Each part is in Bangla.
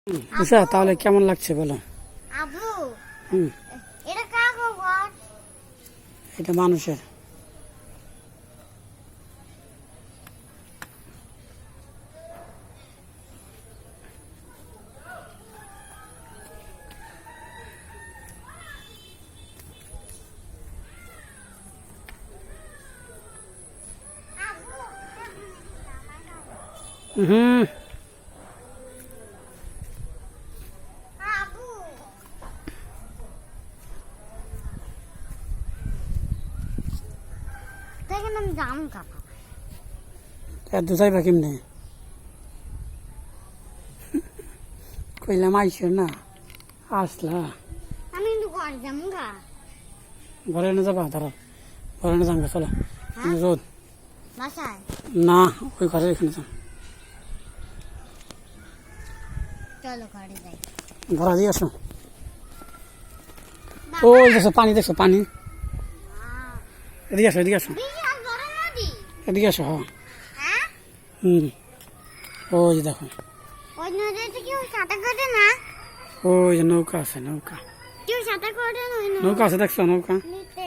আচ্ছা তাহলে কেমন লাগছে বলো? আবু হুম, এটা কার ঘর? এটা মানুষের। হুম, আবু দেখেন আমি জাম কাপা এত যাইবা কেমনে? কইলাম আইসো না, আসলা। আমি কিন্তু ঘর যাম গা। ঘরে না যাবা? ধরো ঘরে না যাঙ্গা, চলো। হ্যাঁ? রোদ বাসায় না, ওই ঘরে এখানে যান। চলো ঘরে যাই। ঘরে দিয়ে আসো। ওই দেখো পানি, দেখছো পানি? এদিকে আসো, এদিকে আসো, বিশাল বড় নদী। এদিকে আসো। হ্যাঁ, হ্যাঁ হুম, ওই যে দেখো, ওই নদীতে কেউ সাঁতার কাটে না। ওই যে নৌকা আছে, নৌকা। কেউ সাঁতার কাটে না ওই নৌকা আছে দেখছো? নৌকা, নদীতে।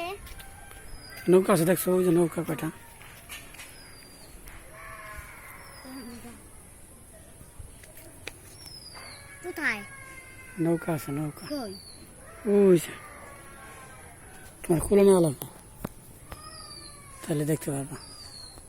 নৌকা আছে দেখছো? ওই যে নৌকা কয়টা। কোথায়? নৌকা আছে, নৌকা। কই? ওই যে তোমার খুলে নেওয়া লাগবে, তাহলে দেখতে পারবা।